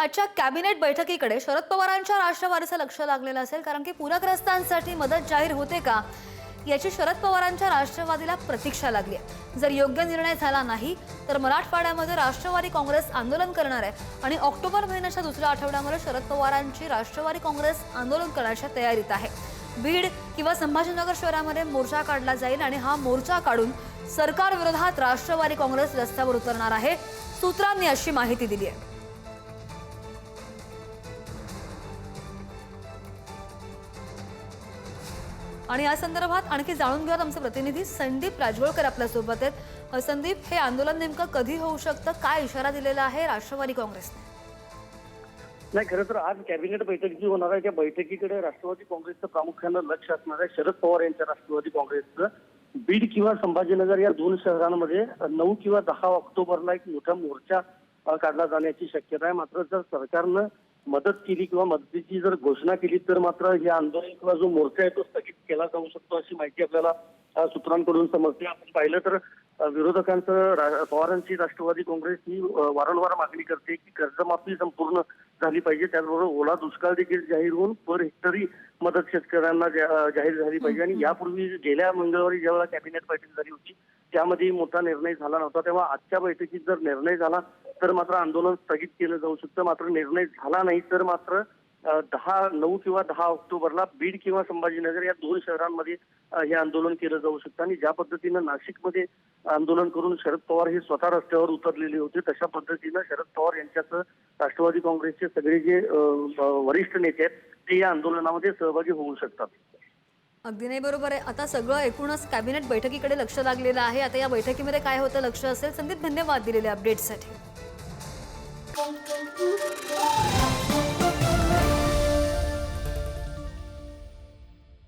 आजच्या कॅबिनेट बैठकीकडे शरद पवारांच्या राष्ट्रवादीचं लक्ष लागलेलं असेल, कारण की पूरग्रस्तांसाठी मदत जाहीर होते का याची शरद पवारांच्या राष्ट्रवादीला प्रतीक्षा लागली आहे। जर योग्य निर्णय झाला नाही तर मराठवाड्यामध्ये राष्ट्रवादी काँग्रेस आंदोलन करणार आहे आणि ऑक्टोबर महिन्याच्या दुसऱ्या आठवड्यामध्ये शरद पवारांची राष्ट्रवादी काँग्रेस आंदोलन करण्याच्या तयारीत आहे। बीड किंवा संभाजीनगर शहरामध्ये मोर्चा काढला जाईल आणि हा मोर्चा काढून सरकार विरोधात राष्ट्रवादी काँग्रेस रस्त्यावर उतरणार आहे, सूत्रांनी अशी माहिती दिली आहे। आणि या संदर्भात आणखी जाणून घेऊयात आमचे प्रतिनिधी संदीप राजवळकर आपल्या सोबत आहेत। संदीप, हे आंदोलन नेमकं कधी होऊ शकतं, काय इशारा दिलेला आहे राष्ट्रवादी काँग्रेसने? नाही, खरं तर आज कॅबिनेट बैठक जी होणार आहे त्या बैठकीकडे राष्ट्रवादी काँग्रेसचं प्रामुख्यानं लक्ष असणार आहे। शरद पवार यांच्या राष्ट्रवादी काँग्रेसचं बीड किंवा संभाजीनगर या दोन शहरांमध्ये 9 किंवा 10 ऑक्टोबरला एक मोठा मोर्चा काढला जाण्याची शक्यता आहे। मात्र जर सरकारनं मदत केली किंवा मदतीची जर घोषणा केली तर मात्र हे आंदोलन किंवा जो मोर्चा आहे तो स्थगित केला जाऊ शकतो, अशी माहिती आपल्याला सूत्रांकडून समजते। आपण पाहिलं तर विरोधकांचं पवारांची राष्ट्रवादी काँग्रेस ही वारंवार मागणी करते की कर्जमाफी संपूर्ण झाली पाहिजे, त्याचबरोबर ओला दुष्काळ देखील जाहीर होऊन पर हेक्टरी मदत शेतकऱ्यांना जाहीर झाली पाहिजे। आणि यापूर्वी गेल्या मंगळवारी ज्यावेळेला कॅबिनेट बैठक झाली होती त्यामध्ये मोठा निर्णय झाला नव्हता, तेव्हा आजच्या बैठकीत जर निर्णय झाला तर मात्र आंदोलन स्थगित केलं जाऊ शकतं। मात्र निर्णय झाला नाही तर मात्र 9 किंवा 10 ऑक्टोबरला बीड किंवा संभाजीनगर या दोन शहरांमध्ये हे आंदोलन केलं जाऊ शकतं। आणि ज्या पद्धतीनं नाशिकमध्ये आंदोलन करून शरद पवार हे स्वतः रस्त्यावर उतरलेले होते, तशा पद्धतीनं शरद पवार यांच्यासह राष्ट्रवादी काँग्रेसचे सगळे जे वरिष्ठ नेते आहेत ते या आंदोलनामध्ये सहभागी होऊ शकतात। अगदी नाही, बरोबर आहे। आता सगळं एकूणच कॅबिनेट बैठकीकडे लक्ष लागलेलं आहे। आता या बैठकीमध्ये काय होतं लक्ष असेल। संदीप, धन्यवाद दिलेल्या अपडेटसाठी।